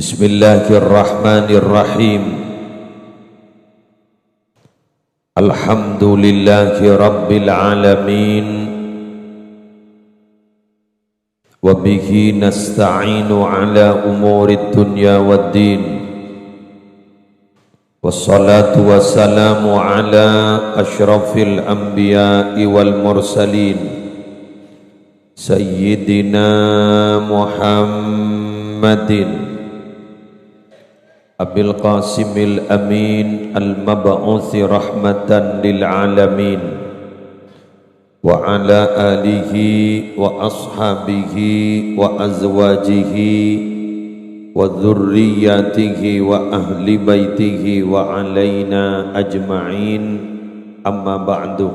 Bismillahirrahmanirrahim. Alhamdulillahi rabbil alamin. Wa bihi nasta'inu ala umurid dunya waddin. Wassalatu wassalamu ala ashrafil anbiya'i wal mursalin Sayyidina Muhammadin Abil Qasimil Amin Al-Mab'uthi Rahmatan Lil'alamin Wa ala alihi wa ashabihi wa azwajihi wa dhurriyatihi wa ahli baitihi wa alaina ajma'in. Amma ba'du.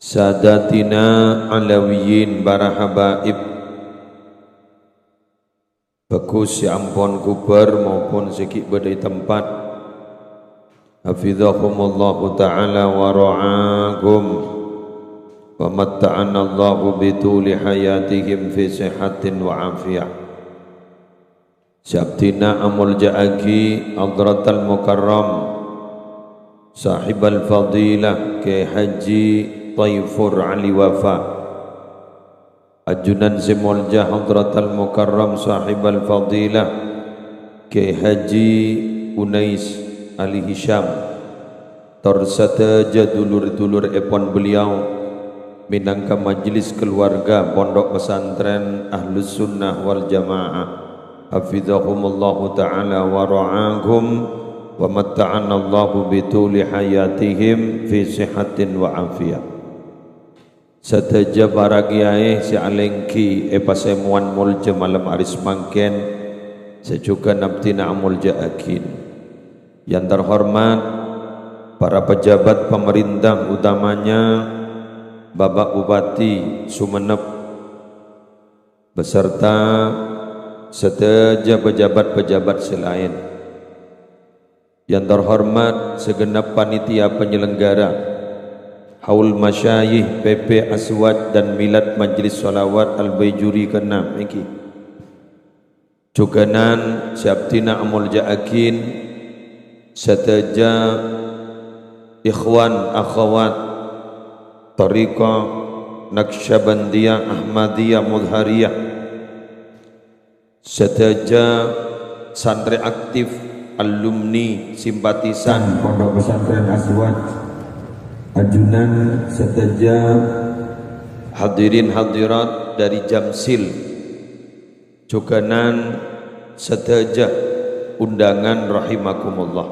Sadatina alawiyin barahabaib, bagus ya ampun kubar maupun sikit berdai tempat, hafizahumullahu ta'ala wa ra'akum wa matta'anallahu bituli hayatihim fi sihatin wa afiyah. Syabdina amul ja'agi adratal mukarram sahibal fadilah ke Haji Taifur Ali Wafa Ajunan Zimulja Hadratal Mukarram Sahibal Fadilah Ke Haji Unais Ali Hisham Torsataja dulur-dulur epon beliau minangka majlis keluarga Pondok Pesantren Ahlus Sunnah wal Jamaah, hafizahumullahu ta'ala wa ra'ahum wa matta'anallahu bituli hayatihim fi sihatin wa afiyah. Sataja baragiae si alengki epasemuan mulja malam aris mangken sejuga nabtina mulja akin. Yang terhormat para pejabat pemerintah utamanya Bapak Bupati Sumeneb beserta sataja pejabat-pejabat selain. Yang terhormat segenap panitia penyelenggara Haul Masyayikh PP Aswad dan Milad Majlis Salawat Al-Baijuri ke-6 iki. Juganan Syabdina Amul Ja'akin sataja ikhwan akhwat Tariqah Naqsyabandiyah Ahmadiyah Mudhariyah, sataja santri aktif alumni simpatisan Pondok Pesantren Aswad, ajunan sataja hadirin hadirat dari Jamsil, juganan sataja undangan rahimakumullah.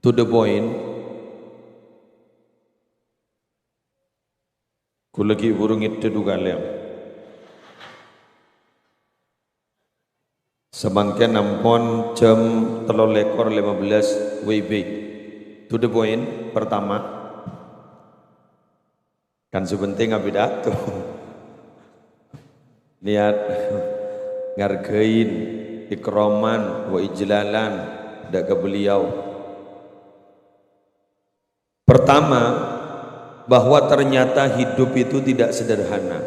To the point, kulagi burung itu dugalem semangken nampon jam 3:15 WIB. To the point, pertama kan sebenting pidato niat ngargain ikroman wa ijlalan dak ke beliau. Pertama, bahwa ternyata hidup itu tidak sederhana.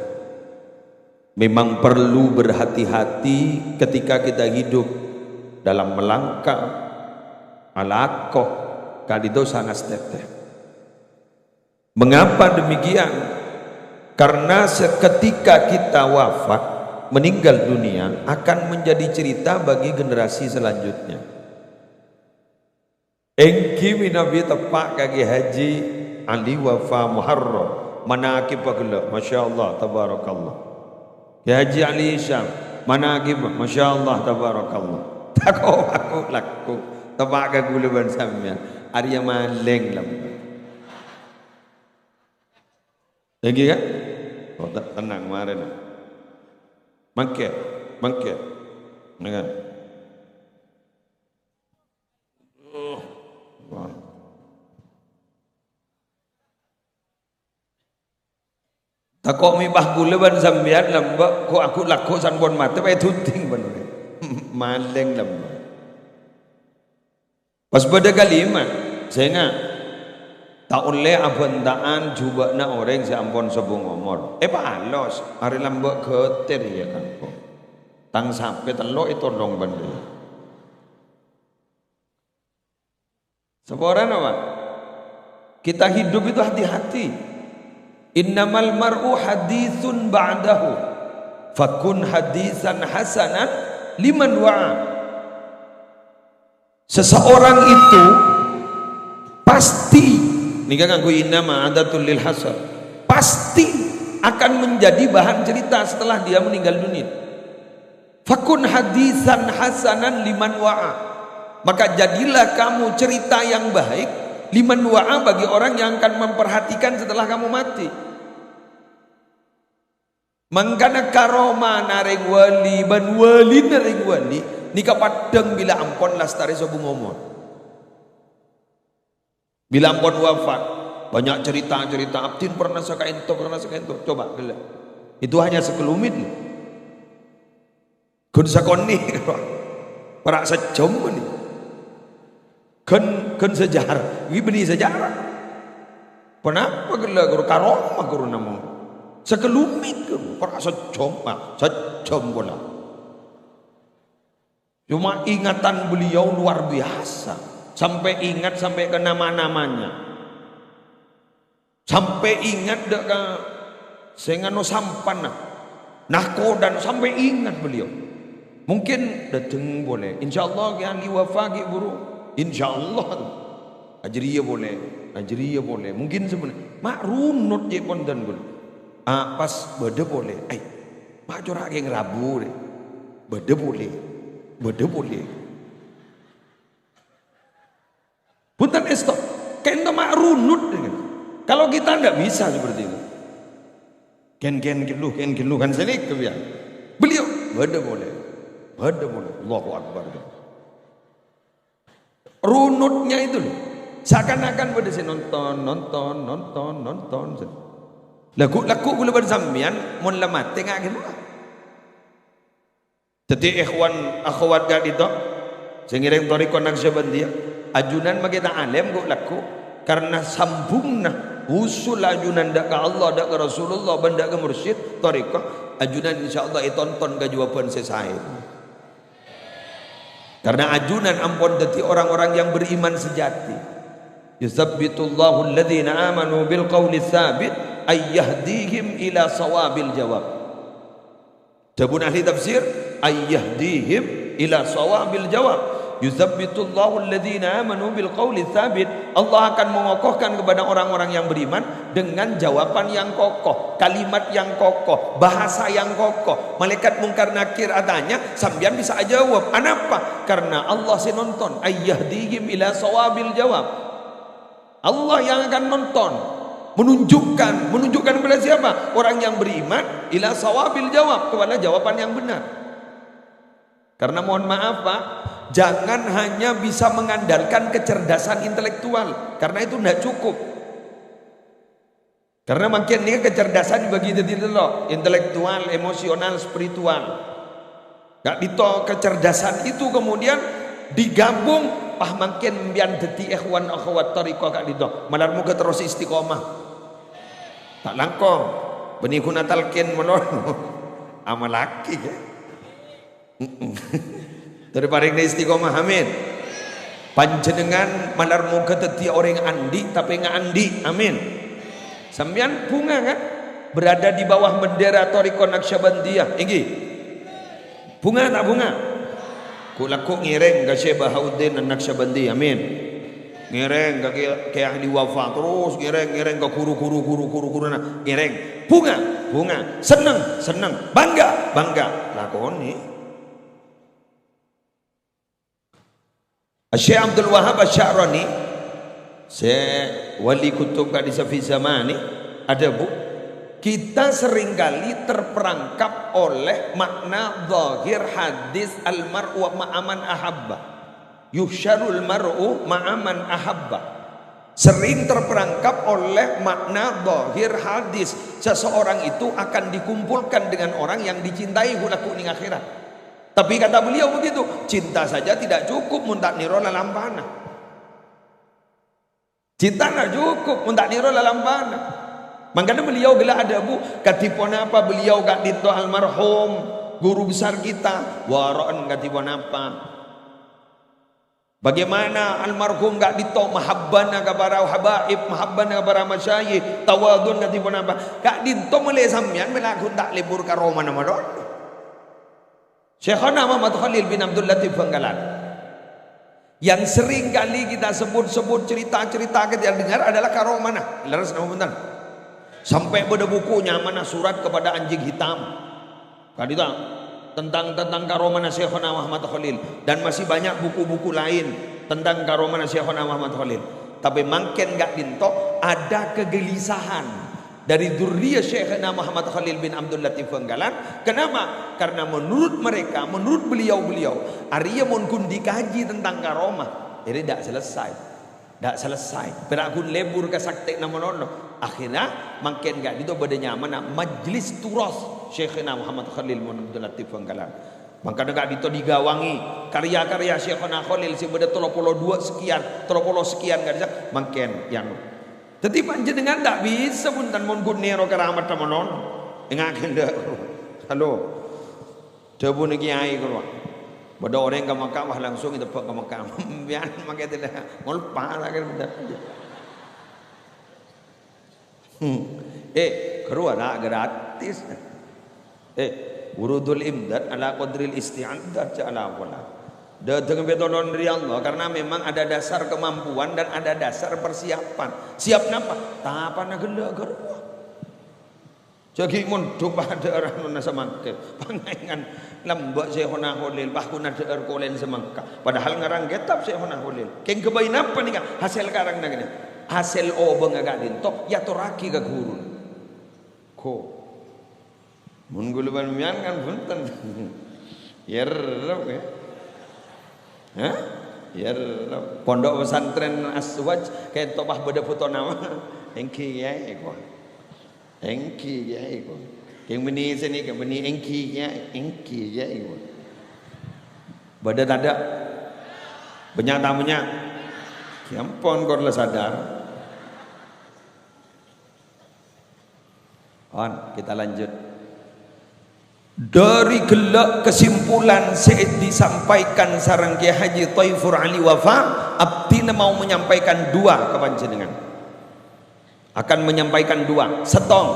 Memang perlu berhati-hati ketika kita hidup dalam melangkah alakoh kalido sangat teteh. Mengapa demikian? Karena seketika kita wafat, meninggal dunia, akan menjadi cerita bagi generasi selanjutnya. Engki minabi tepak kaki Haji Ali Wafa Muharram manaqib bagla, masyaallah tabarakallah. Ya Haji Ali Hisham manaqib masyaallah tabarakallah. Tako aku laku tepak kaki leban sampean Arya maleng lam. Lagi kan? Oh, tenang kemarin. Mangke. Dengan. Takok mi bah gula ban sambian lamba ko aku laku san bon mate bae tuting ban. Maleng lamba. Pas pada kalimat saya ingat tak oleh abandaan juga na orang si ampun sebung umur. Palos hari lambak ketir ya kan. tang sampai telok itu dong bandel. Seorang apa? Kita hidup itu hati-hati. Innamal mar'u haditsun ba'dahu fakun hadisan hasanan liman wa'a. Seseorang itu pasti, ini kan nganggo innama adatul lil hasar, pasti akan menjadi bahan cerita setelah dia meninggal dunia. Fakun hadisan hasanan liman wa'a, maka jadilah kamu cerita yang baik liman wa'a bagi orang yang akan memperhatikan setelah kamu mati. Mangkana karoma nareng wali ban wali nareng wali nika padeng bila ampon lastari sobu ngomong. Bila ampon wafat banyak cerita-cerita abdin pernah saka ento coba gila. Itu hanya sekelumit. Kun sakoni para sejam ni. Kun sejarah, ini beni sejarah. Kenapa gila guru karomah guru namu? Sekelumit guru, para sejam bola. Cuma ingatan beliau luar biasa, sampai ingat sampai ke nama-namanya, sampai ingat dek ke sengano sampan nahkodan, sampai ingat beliau. Mungkin datang boleh, insyaallah ki ahli wafa ki buru, insyaallah ajriya boleh, mungkin sebenarnya mak runut je pondan boleh. Pas beda boleh, mak corak yang rabu deh, beda boleh. Punten stop, kento mak runut dengan. Kalau kita nggak bisa seperti itu, ken geluh kan selik kebiar. Beliau beda boleh, Allahu Akbar. Runutnya itu loh, seakan-akan pada saya nonton. Lagu gula bersambian, mun lemah tengah gitu. Jadi ikhwan akhwat gak itu sengireng torikon Naqsyabandiyah ajunan magita alim go laku karena sambungna usul ajunan dak ke Allah dak ke Rasulullah benda ke mursyid torikoh ajunan insyaallah itonton ke jawaban selesai. Karena ajunan ampun dadi orang-orang yang beriman sejati. Yusabbitullahu alladhina amanu bil qawli tsabit ay yahdihim ila sawabil jawab. Dabun ahli tafsir ayyahdihim ila sawabil jawab. Yusabbitullahu alladhina amanu bil qawli tsabit. Allah akan mengokohkan kepada orang-orang yang beriman dengan jawaban yang kokoh, kalimat yang kokoh, bahasa yang kokoh. Malaikat mungkar nakir adanya sambian bisa jawab. Kenapa? Karena Allah si nonton ayyahdihim ila sawabil jawab. Allah yang akan nonton, menunjukkan kepada siapa? Orang yang beriman ila sawabil jawab, kepada jawaban yang benar. Karena mohon maaf Pak, jangan hanya bisa mengandalkan kecerdasan intelektual, karena itu tidak cukup. Karena makin ini kecerdasan dibagi jadi loh, intelektual, emosional, spiritual. Gak dito kecerdasan itu kemudian digabung, makin bian dadi ikhwan akhwat thariqah gak dito. Malarmu ke terus istiqomah. Tak langkong benih guna talqin menon amal laki ya. Daripada istiqomah amin. Panjenengan malar muga dadi orang andi tapi nggak andi amin. Sampeyan bunga kan berada di bawah bendera Thariqah Naqsyabandiyah iki. Bunga tak bunga? Kulaku ngireng ke Syekh Bahauddin Naqsyabandi amin. Ngereng ke ahli wafa terus ngereng ke guru ngereng bunga seneng bangga lakoni. Syekh Abdul Wahab Asy-Sya'rani wali kutub di safi zamani ada bu, kita seringkali terperangkap oleh makna zahir hadis al-mar'u ma'aman ahabba, yuhsyarul mar'u ma'aman ahabba. Sering terperangkap oleh makna zahir hadis, seseorang itu akan dikumpulkan dengan orang yang dicintai hulaku ning akhirat. Tapi kata beliau begitu, cinta saja tidak cukup muntak niro lalampana. Cinta nggak cukup muntak niro lalampana. Makanya beliau gila ada bu, katipon apa beliau gak dito almarhum guru besar kita, waraan katiwan apa. Bagaimana almarhum gak dito mahabbana kepada habaib, mahabbana kepada masyayikh, tawadun katiwan apa. Gak dito mulai sampean melakukan tak libur karoma nama don. Syekhana Muhammad Khalil bin Abdul Latif Bangkalan, yang sering kali kita sebut-sebut cerita-cerita kita dengar adalah karomana. Leres nama benar. Sampai pada bukunya mana surat kepada anjing hitam. Kadita tentang karomana Syekhana Muhammad Khalil, dan masih banyak buku-buku lain tentang karomana Syekhana Muhammad Khalil. Tapi makin gak dinto ada kegelisahan dari dzurriyyah Syekhana Muhammad Khalil bin Abdul Latif Bangkalan. Kenapa? Karena menurut mereka, menurut beliau Arya mun kun dikaji tentang karomah, ini tidak selesai. Berakun lebur ke sakti namonono. Akhirnya makin gak itu pada nyaman majlis turas Syekhana Muhammad Khalil bin Abdul Latif Bangkalan. Maka gak itu digawangi karya-karya Syekhana Khalil sebeda 32 sekian gak bisa makin yang. Tetapi panjenengan tak bisa punten mun kunero keramat namonon. Ngaken dak. Halo. Coba niki ai keluar. Pada orang ke Makkah langsung itu ke Makkah. Biar makai tidak ngolpa lagi benar. Keluar nak gratis. Urudul imdad ala qadril isti'adat ala wala. Dengan betonon dari Allah, karena memang ada dasar kemampuan dan ada dasar persiapan. Siap napa? Tahapan agenda keruah. Jadi munduk pada orang nuna semangka. Pangangan lambak Syekhana Khalil, bahkan ada erkolen semangka. Padahal ngarang kitab Syekhana Khalil. Keng kebain apa nih? Hasil karang naganya. Hasil obeng agak dintok ya toraki ke gurun. Ko. Mun guluban mian kan punten. Yer ya. Hah? Yer pondok pesantren Aswaj kayak topah beda foto nama. Engki ya ko. Engki ya ko. Yang beni sini ke beni engki ya ko. Beda ada. Banyak tamunya. Kiampon kor la sadar. On, kita lanjut. Dari gelak kesimpulan saat disampaikan sarang Kiai Haji Thaifur Ali Wafa, abdina mau menyampaikan dua kepanjenengan. Akan menyampaikan dua. Setong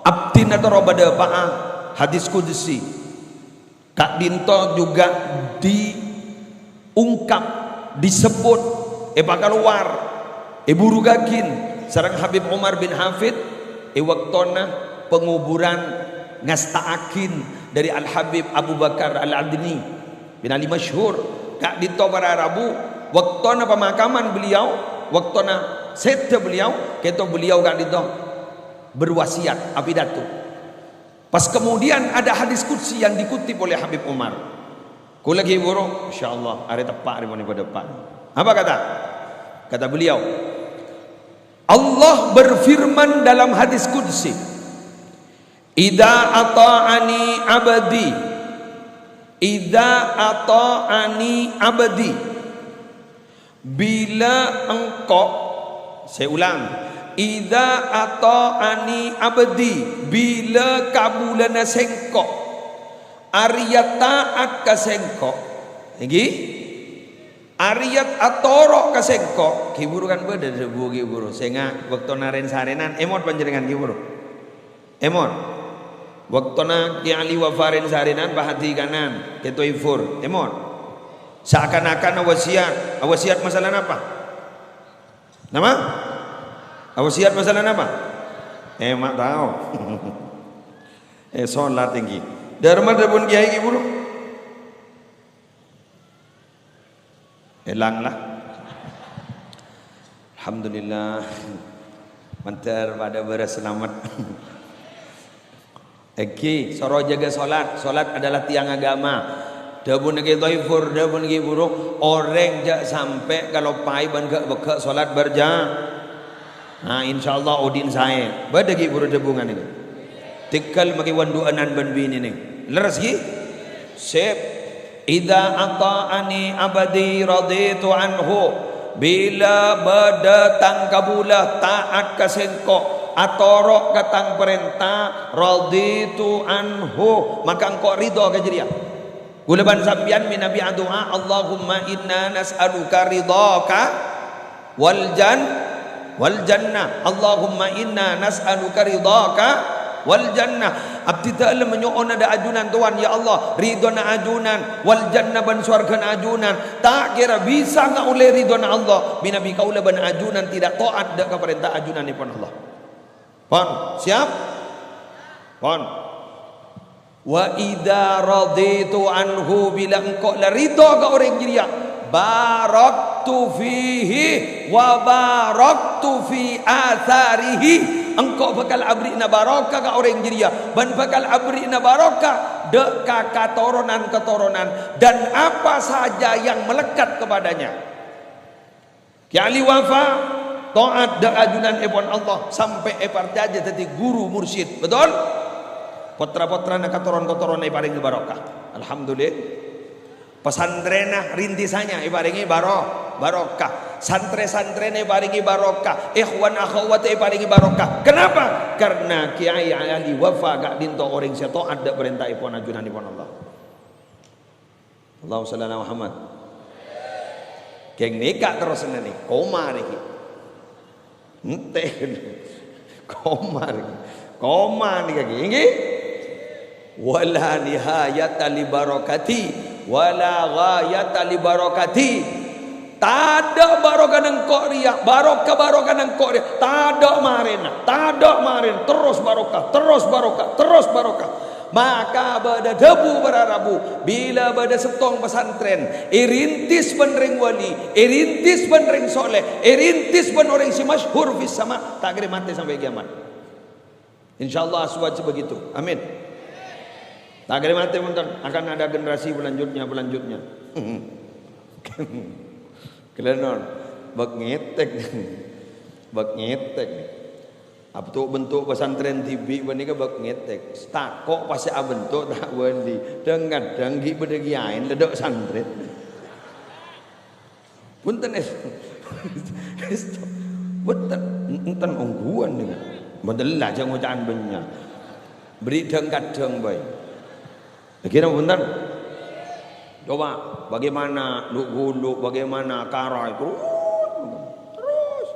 abdina terobada pa'a hadis qudsi. Kak Dinto juga diungkap, disebut bakal keluar buru gagin sareng Habib Umar bin Hafid waktona penguburan ngastaakin dari Al Habib Abu Bakar Al Adni bin Ali Masyhur. Kak Dinto para Rabu waktona pemakaman beliau, waktona sete beliau, keto beliau Kak Dinto berwasiat pidato. Pas kemudian ada hadis qudsi yang dikutip oleh Habib Umar. Ku lagi burung, insyaallah are tepak di pada depan. Apa kata? Kata beliau, Allah berfirman dalam hadis qudsi, Idza ata'ani abdi, bila engkau, saya ulang, idza ata'ani abdi, bila kabulana sengko arya taat ka sengko lagi ariat atorok ka sengko kiburu kan beda debu kiburu senga waktu naren sarenan emot panjenengan kiburu emot waktuna Ki Ali Wafarin sarenan bahati kanan ke Thaifur emot seakan-akan wasiat masalah apa nama wasiat masalah apa mak tahu sholat tinggi dharma pun kiai kiburu hilanglah. Alhamdulillah mantar pada berselamat. Eki soro jaga solat adalah tiang agama. Dabun lagi Thaifur, dabun lagi buruk. Orang jak sampai kalau pai ban ke beka solat berjam. Nah insyaallah udin saya. Badagi buruk debungan ini. Tikal maki wanduanan ban bini nih. Leres gi? Sip. Idza ata'ani abadi raditu anhu. Bila berdatang kabulah taat kasengko atorok katang perintah raditu anhu maka engkau ridho ke dia. Gulaban sambian min nabi doa Allahumma inna nas'aluka ridhaka wal jannah Allahumma inna nas'aluka ridhaka wal jannah. Abdi ta'ala menyo'on ada ajunan Tuhan, ya Allah ridhona ajunan wal jannah ban suarga ajunan. Tak kira bisa nggak oleh ridhona Allah binabi kaula ban ajunan tidak taat dak perintah ajunan ni pun Allah. Pon siap pon. Wa idza raditu anhu bila engkau la ridha ke orang dia baraktu fihi wa baraktu fi atharihi. Engkau bakal abrina barakah ke orang dia dan bakal abrina barakah dek keturunan dan apa saja yang melekat kepadanya. Kiali wafa taat dak ajunan ibn Allah sampai eparjaja jadi guru mursyid. Betul? Putra-putra na katoron-katoron na iparingi barokah. Alhamdulillah. Pesantrenah rintisannya iparingi barokah. Santre-santre na iparingi barokah. Ikhwan akhwat iparingi barokah. Kenapa? Karena Kiai Ali Wafa gak dinto orang seto ada perintah ipon ajunan ipon Allah. Allahumma shalli ala Muhammad. Keng nikah terus nih koma nih. Ente koma nih kaki ini. Wala nihayata li barakati wala ghayata li barakati. Tada barokah nang kok ria barokah nang kok ria tada marin terus barokah. Maka pada debu berarabu bila pada setong pesantren irintis penring wali irintis penring soleh irintis penoreng si masyhur fis sama tak kira mati sampai kiamat. Insyaallah aswaj begitu. Amin. Tak kira mati akan ada generasi berlanjutnya. Kelenon bak ngetek. Apa tu bentuk pesantren TV bani ke bak ngetek. Tak kok pasti bentuk tak wali. Dengan danggi bedegiain ledok santren. Punten punten ongguan dengan. Bedelah jangan ucapan banyak. Beri kadang baik. Kira punten. Coba bagaimana gulu bagaimana kara itu terus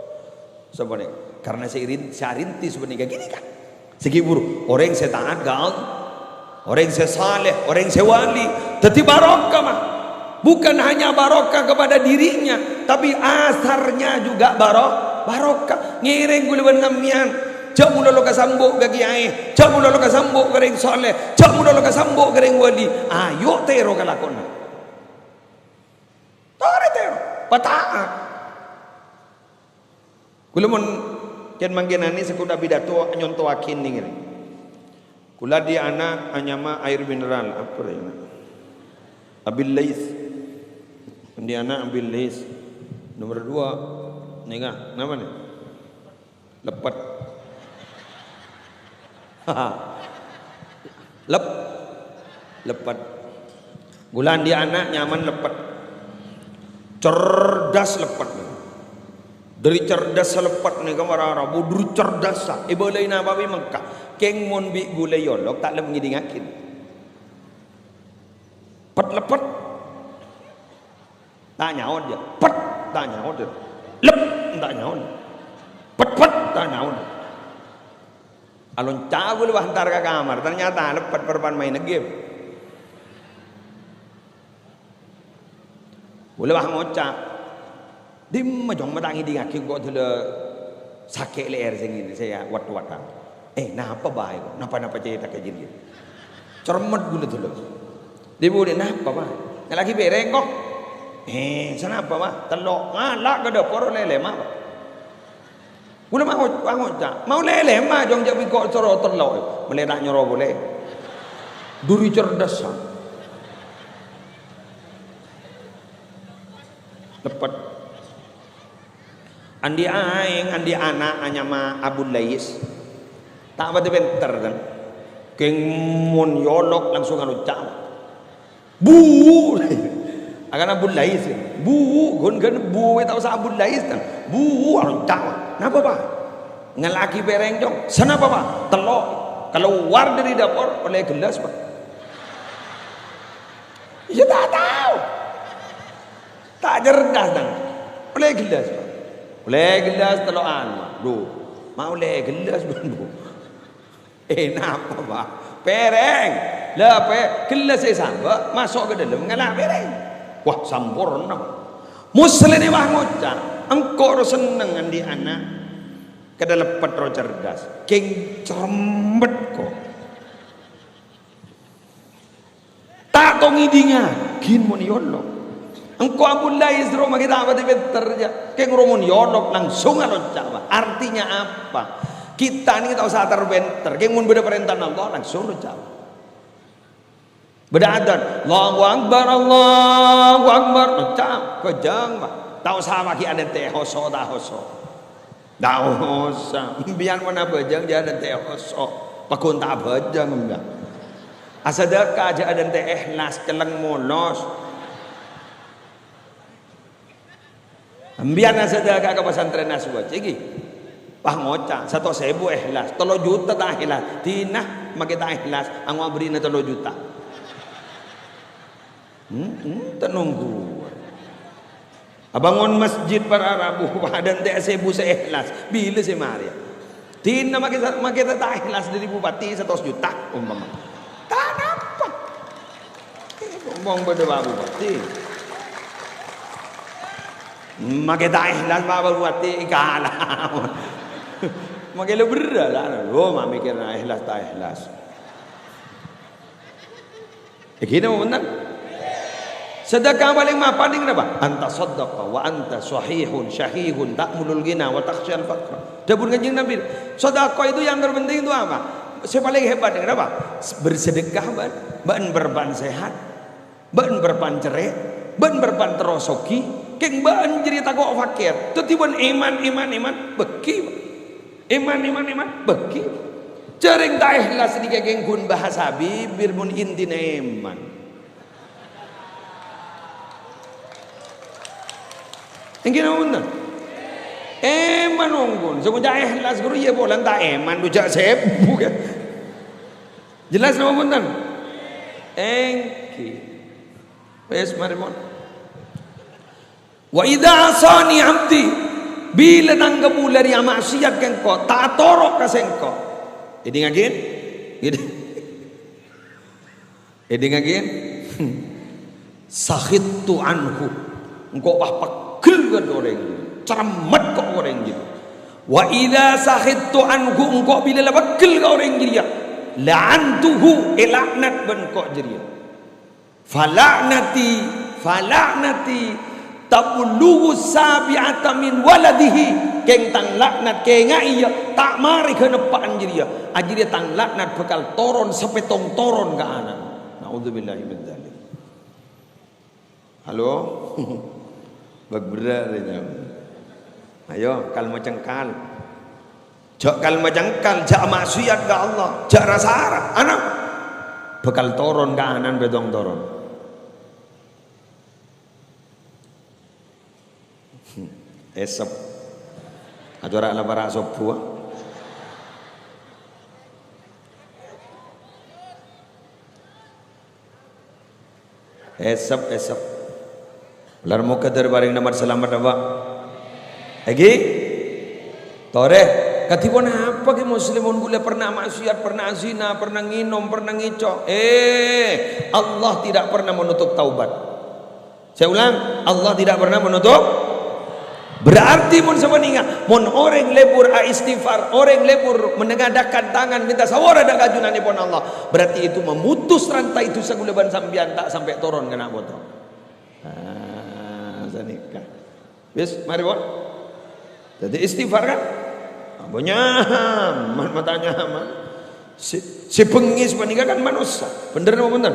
sebenarnya karena saya rintis sebenarnya gini kan segi buruk orang saya taat gal orang saya saleh orang saya wali tetapi barokah mah bukan hanya barokah kepada dirinya tapi asarnya juga barokah ngiring guluban ngamian cak mula lo kasambuk ke kiai cak mula lo kasambuk ke orang saleh cak mula lo kasambuk ke orang wali ayo tero kalakon pataat. Kula mun ken manggenani sekuda bidato nyonto akin ning. Kula di anak anyama air mineral apa ya? Abil Lais. Di anak Abil Lais. Nomor 2 ninga, nama nih? Lepat. Lepat. Gulan di anak nyaman lepat. Cerdas lepat dari cerdas lepat ni kamar Arab dari cerdas ibolai na babi Mekah keng mon bi gulai yolok tak lem ngidingakin pet lepat tak nyaon dia pet tak nyaon dia lep tak nyaon pet tak nyaon alon cabul hantar ke kamar ternyata lepat perban main game. Boleh bah ngocak. Dim majong madangi di ngaki kok tu le sakit leher sini saya wat-watan. Napa baik? Napa cerita ke jadi. Cermat gula tu le. Dia boleh napa bah? Lagi bereng kok. Sana apa bah? Telok ngalak ke dapur lele mah. Boleh mah ngocak. Mau lele mah jong jadi kok coro telok. Meledak nyoro boleh. Duri cerdas. Lepat andi anak anyama Abu Lais tak apa benter kan keng mon yolok langsung anu cak bu akan Abu Lais bu gon bu tahu sa Abu Lais kan bu anu cak napa pak ngelaki bereng dong. Sana Pak, telok keluar dari dapur oleh gelas Pak. Ya tak tahu. Tak cerdas dan oleh gelas Pak. Oleh gelas telokan Pak. Duh, mau oleh gelas bu. Enak apa Pak? Pereng. Lah gelas saya sambak masuk ke dalam ngelak pereng. Wah sempurna. Muslim ini wah ngocak. Engkau seneng di anak kedalepet ro cerdas. King cerembet kok. Tak tongi dinga. Gin mon yolok. Engkau Abdullah Izro makita apa better ya. King romon yolok langsung alocak. Artinya apa? Kita ini tahu saat terbenter. King mun beda perintah Allah langsung alocak. Beda adan. Allahu Akbar, Allahu Akbar. Alocak. Kejang Pak. Tahu sama ki ada teh hoso dah hoso. Dah hoso. Biar mana bejang dia ada teh hoso. Pakun tak bejang enggak. Asadaka aja ada teh ikhlas celeng molos. Biar asadaka ke pesantren aswa cigi. Pah ngoca 1.000 ikhlas, 3 juta tak ikhlas. Tinah makita ikhlas, ang beri na 3 juta. Tenunggu. Abangon masjid para Rabu dan teh 1.000 seikhlas. Bila si Maria? Tinah makita tak ikhlas dari bupati 100 juta umpama. Tak dapat. Ngomong berdua bupati. Makita ikhlas Pak bupati kalah. Makanya berat lah. Oh, mak mikir ikhlas tak ikhlas. Kita mau benar. Sedekah paling paling apa? Anta saddaqa wa anta sahihun syahihun ta'mulul ghina wa takhsyal faqra. Dapur Kanjeng Nabi. Sedekah itu yang terpenting itu apa? Saya paling hebat dengan apa? Bersedekah ban berban sehat, ban berban cerai, ban berban terosoki, keng ban jadi takut fakir. Tetiban iman beki. Iman beki. Cering tak ikhlas sedikit keng kun bahasa bibir mun intina iman. Engkau nak eman onggon. Semuanya ikhlas guru ya bolan tak eman dujak sebu kan. Jelas nama punten? Engki. Wes mari mon. Wa idza asani abdi bila nanggamu dari maksiat kengko tak torok ka sengko. Idi ngagin? Idi ngagin? Sakhittu anhu. Engkau pahpak gel kan orang cermat kok orang gitu. Wa idza sakhittu anhu engkau bila labakil ka orang gitu ya. La'antuhu ilaknat ben kok jadi. Falaknati tabulughu sabi'ata min waladihi keng tang laknat kenga iya tak mari ke nepaan jadi. Ajiri tang laknat bekal toron sampai tong toron ke anak. Naudzubillahi min dzalik. Halo. Berat aja. Ayo kal macengkal. Jak kal macengkal, jak maksiat ke Allah, jak rasa harap. Anak bekal toron ke anan bedong toron. Esep. Acara la para sop buah. Esep. Lar muka terbaring nomor selamat apa? Lagi? Tore, katipun apa ke muslimun boleh pernah maksiat, pernah zina, pernah nginom, pernah ngicok. Allah tidak pernah menutup taubat. Saya ulang, Allah tidak pernah menutup. Berarti mun semeninga, mun orang lebur istighfar, orang lebur menengadakan tangan minta sawara dan kajunanipun Allah. Berarti itu memutus rantai itu saguleban sambian tak sampai turun kena botol. Nikah. Wis, mari bon. Jadi istighfar kan? Banyak matanya aman. Si pengis menikah kan manusia. Bener apa bener?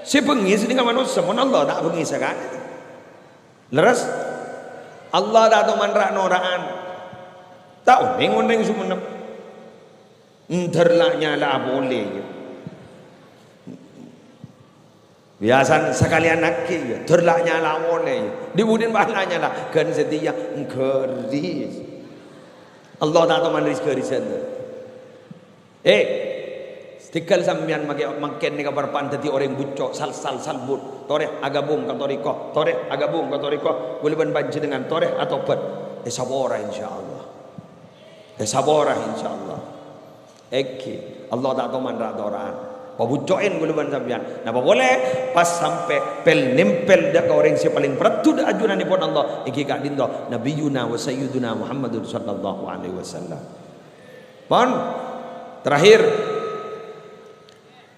Si pengis ini kan manusia. Mun Allah tak pengis kan? Leras Allah tak tahu manrak noraan. Tak oneng sumenep. Enterlaknya lah boleh. Biasa sekalian nakik terlaknya lah oleh dibudin bahannya lah kan setia keris Allah tak tahu mana rezeki sana. Stikal sambian makin ni kabar pantati orang bucok sal salbut toreh agabung ke toriko toreh agabung ke toriko boleh banci dengan toreh atau pet sabora insyaallah sabora insyaallah Allah tak tahu mana doraan pabucoin boleh ban sambian napa boleh pas sampai pel nempel dak orang si paling peratu dak ajunan dipun Allah iki gak dindo nabiyuna wa sayyiduna Muhammadur sallallahu alaihi wasallam. Pon terakhir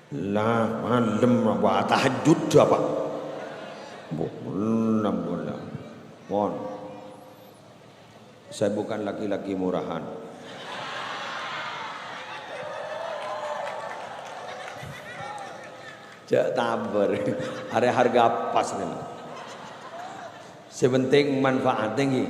lah malam apa tahajud apa bulan mohon saya bukan laki-laki murahan jak tabar ada harga pas nih sepenting manfaat tinggi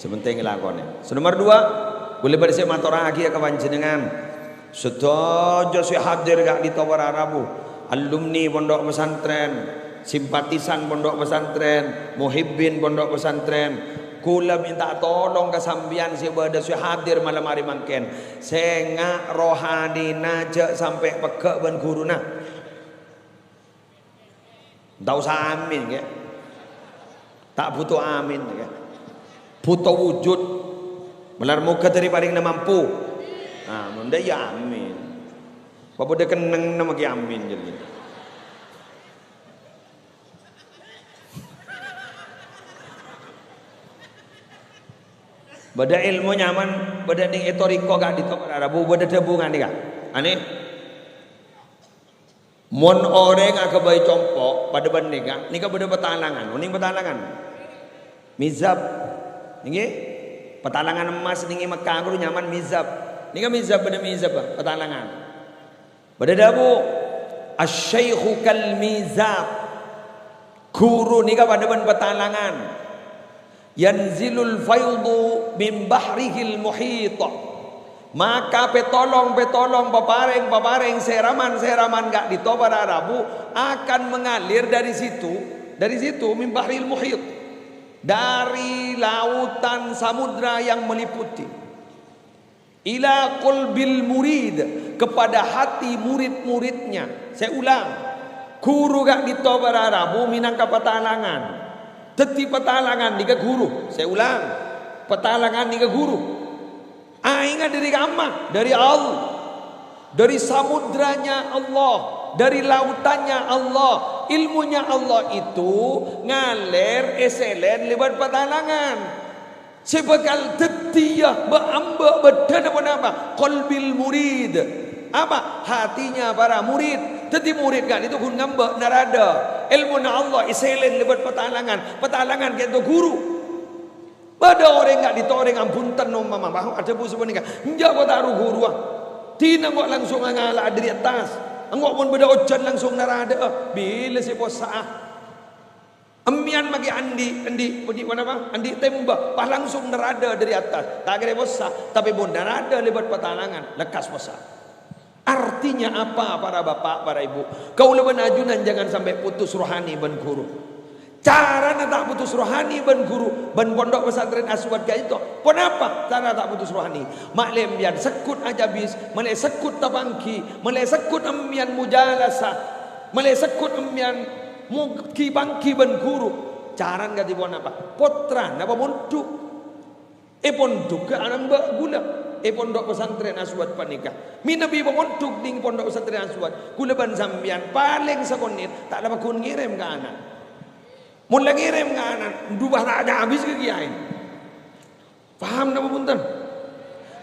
sepenting lakonnya. Nomor 2 boleh bersih matur lagi ya kawan jenengan sedojo si hadir gak di Tawara Rabu alumni pondok pesantren simpatisan pondok pesantren muhibbin pondok pesantren kula minta tolong ke sambian si bada si hadir malam hari mangken sengak rohani najak sampai pekak ban guruna tak usah amin ya tak butuh amin ya butuh wujud melar muka dari paling mampu. Nah, munda ya amin. Bapak dia kenang nama ki amin jadi. Bada ilmu nyaman, bada ning etoriko gak ditokar Arabu, bada debungan nih kak. Aneh. Mon orang agak bayi compok pada banding nika bada petalangan, uning petalangan. Mizab, nih petalangan emas nih Mekah guru nyaman mizab. Nika mizab bada mizab petalangan. Bada dabu asy-syaikhu kal mizab. Guru nika pada ban petalangan. Yanzilul faydu min bahrihil muhit. Maka petolong papareng seraman gak ditobar Arabu akan mengalir dari situ min bahril muhit. Dari lautan samudra yang meliputi. Ila qalbil murid kepada hati murid-muridnya. Saya ulang, guru gak ditobar Arabu minangka petalangan. Teti petalangan di ke guru. Saya ulang, petalangan di ke guru. Ingat dari kamar, dari Allah, dari samudranya Allah, dari lautannya Allah, ilmunya Allah itu ngalir eselen lewat petalangan. Sebekal tetiyah beamba badan apa qalbil murid apa hatinya para murid teti murid kan itu kun ngambek narada ilmu na Allah iselen lewat petalangan gitu guru pada orang enggak ditoreng ampunten no mama bahu ada bu sebenarnya njak taruh guru tina kok langsung ngala dari atas engkau pun beda ojan langsung narada bila si posa emian magi andi tembak pas langsung nerada dari atas tak kira bosa tapi pun nerada lebat petalangan lekas bosa. Artinya apa para bapak para ibu kau leban ajunan jangan sampai putus rohani ban guru cara tak putus rohani ban guru ban pondok pesantren Aswad kayak itu pun apa cara tak putus rohani maklem biar sekut aja bis malai sekut tabangki malai sekut emian mujalasa malai sekut emian muki bangki ban guru caran gati buan apa potran apa pondok pondok ke anak mbak gula pondok pesantren Aswad panikah minabi pondok ding pondok pesantren Aswad gula ban sambian paling sekonit tak dapat kun ngirim ke anak mula ngirim ke anak dubah tak ada habis ke kiain paham nama punten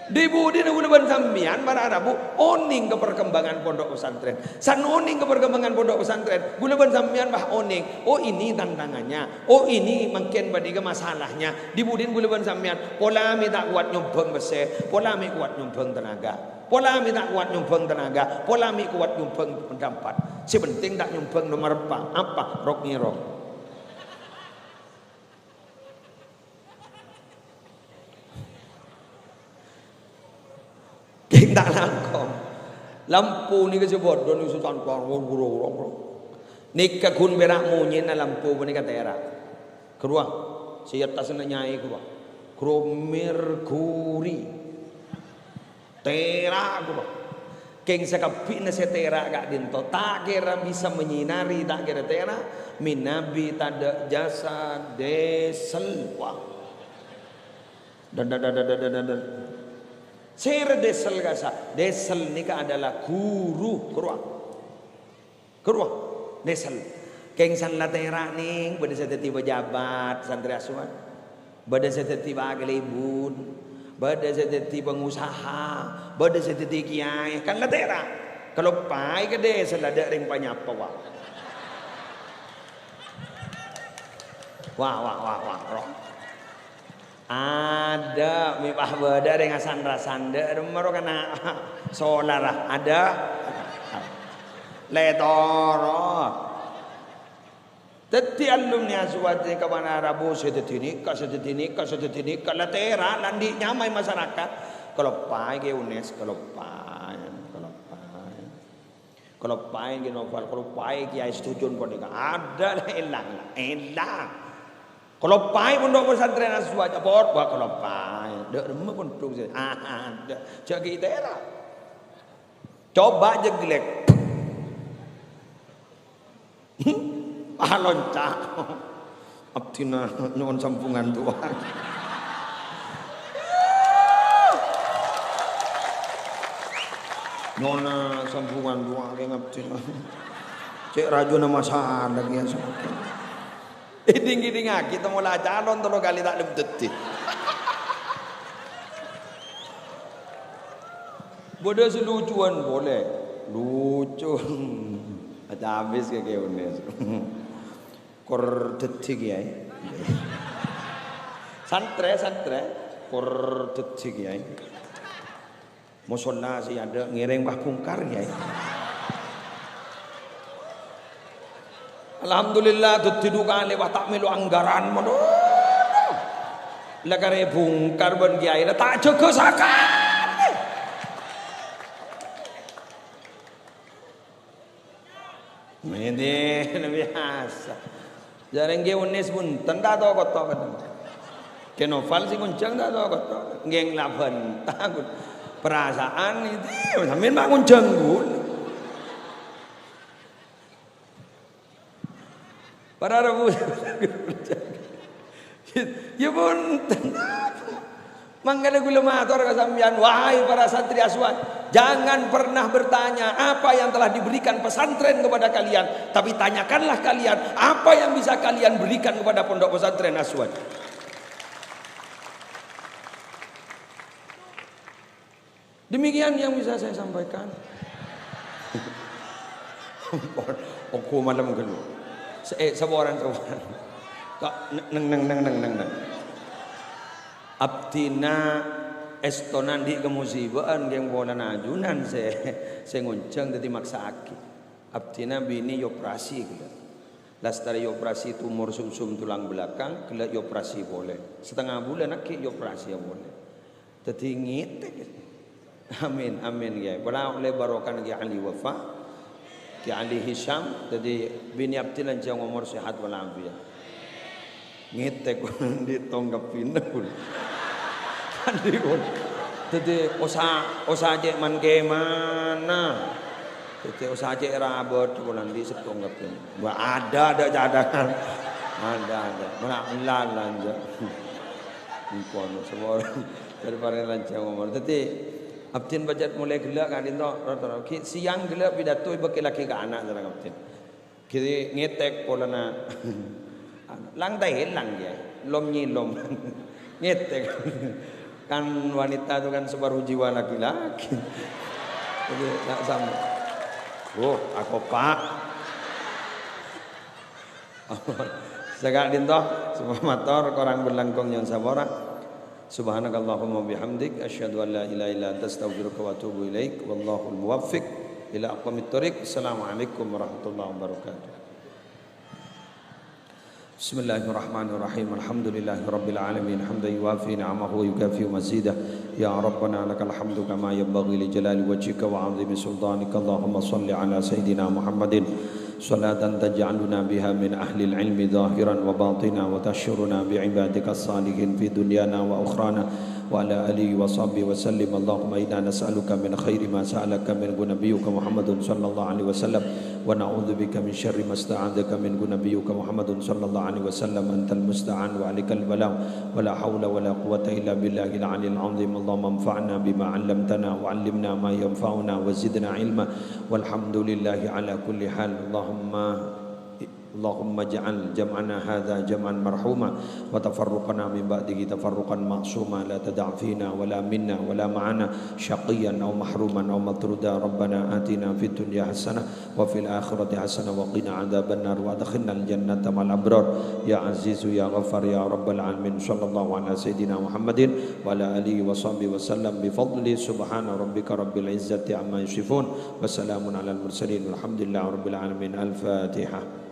Debu dia nak ban sambian para Arabu oning ke perkembangan pondok pesantren. San oning ke perkembangan pondok pesantren. Gula ban sambian bah oning. Oh ini tantangannya. Oh ini mungkin badiga masalahnya. Dibudin gula ban sambian. Pola mi tak kuat nyumbang bese. Pola mi kuat nyumbang tenaga. Pola mi tak kuat nyumbang tenaga. Pola mi kuat nyumbang pendapat. Si penting tak nyumbang nomor apa? Rok ngirok. Tak langkong lampu ni kasi bodoh ni susan kong ni kakun berak munyin na lampu ni katera keruang siap tas na nyai keruang merkuri Tera aku bang. Keng sakapi na setera gak dinto. Tak kira bisa menyinari, tak kira tera. Minabi tada jasa desel. Wah. Dan. Ser desel gasa. Desel nika adalah guru. Keruah. Desel. Keng san la tera ning. Bada sa tiba jabat. Santri asuhan. Bada sa tiba agalibun. Bada sa tiba pengusaha. Bada sa tiba kiai. Kan la tera. Kalau pai ke desel ada ring panyapa wah. Wah. Ada mipah beda dengan sandra mero kana solar ada letoro teti alumni aswati ka mana rabu sedetini ka latera landi nyamai masyarakat kalau pai ke UNES kalau pai ke novel kalau pai ke setuju pun ada elang kalau pai pondok pesantren aswat apot ba kalau pai dek remeh pondok ada jak kita era coba jeglek loncat abdina nyuwun sampungan Tuhan nona sampungan Tuhan ke abdina cek rajuna masalah ya sama Ding kita mulai calon 3 kali tak lebih detik. Bodoh selucuan boleh. Lucu. Ada habis ke UNES. Kor detik ya. Santre. Kor detik ya. Musola sih ada ngiring Mbah Bungkar ya. Alhamdulillah tutudukan lewat tak melu anggaran mono. Lekare Bungkar ben kiai tak jaga sakan. Mende biasa. Jarang ge UNES pun tenda to koto kan. Kenoval sing kuncang ta to koto. Ngeng laban takut. Perasaan itu sampean mak kuncang pun. Para rabu ya pun mangkana gula matur ka sampean wahai para santri aswan jangan pernah bertanya apa yang telah diberikan pesantren kepada kalian tapi tanyakanlah kalian apa yang bisa kalian berikan kepada pondok pesantren aswan. Demikian yang bisa saya sampaikan. Aku malam kedua. Sabaran. Neng. Abdina estonan di kemusibaan yang bola najunan saya nguncang tadi maksa aki. Abdina bini operasi gila. Lastari operasi tumor sumsum tulang belakang, gila operasi boleh. Setengah bulan aki operasi boleh. Tadi ngitek. Amin ya. Pada oleh barokan ki ahli wafa. Ki Ali Hisham jadi bini Abdilan jang umur sehat walafiat ngetek di tonggapin pun andi pun jadi usaha cek man ke mana jadi usaha cek rabot pun di setonggapin ada cadangan ada mana lanja impon semua daripada lanjang umur jadi Abdin bajat mulai gelak kan itu siang gelak pidato bagi laki ke anak jarang Abdin kiri ngetek polana lang hilang dia lom ngetek kan wanita itu kan separuh jiwa laki-laki jadi tak sama aku pak segak dintoh semua motor korang berlangkong yang sabora Subhanakallahumma bihamdik asyhadu an la ilaha illa anta astaghfiruka wa atubu ilaik wallahul muwaffiq ila aqwamit thoriq. Assalamualaikum warahmatullahi wabarakatuh. Bismillahirrahmanirrahim. Alhamdulillahirabbil alamin hamdan yuwafi ni'amahu wa yukafi mazidah. Ya rabbana lakal hamdu kama yanbaghi li jalali wajhika wa 'azimi sultanika. Allahumma shalli ala sayidina Muhammadin salatan taj'aluna biha min ahli al-ilmi zahiran wa batina wa tashuruna bi ibadika as-salihin fi dunyana wa ukhrana wa ala alihi wa sahbihi wa sallim. Allahumma inna nas'aluka min khairi ma sa'alaka min nabiyyika Muhammadun sallallahu alaihi wasallam wa na'udzubika min syarri ma sta'adzaka min nabiyyika Muhammadun sallallahu alaihi wasallam. Antal musta'an wa alikal balagh wa la haula wa la quwwata illa billahil aliyyil azim. Allahumma anfa'na bima 'allamtana wa 'allimna ma yanfa'una wa zidna ilma walhamdulillahi ala kulli hal. Allahumma ja'al jam'ana hadha jam'an marhuma wa tafarruqana min ba'dihi tafarruqan ma'suma la tada' fina wa la minna wa la ma'ana syaqiyan aw mahruman aw matruda. Rabbana atina fid dunya hasanah wa fil akhirati hasanah wa qina adzaban nar wa adkhilnal jannata ma'al abrar ya azizu ya ghaffar ya rabbal alamin. Sallallahu ala sayidina Muhammadin wa ala alihi wa sahbihi wa sallam bi fadli subhana rabbika rabbil izzati amma yasifun wa salamun alal mursalin walhamdulillahi rabbil alamin. Al-Fatihah.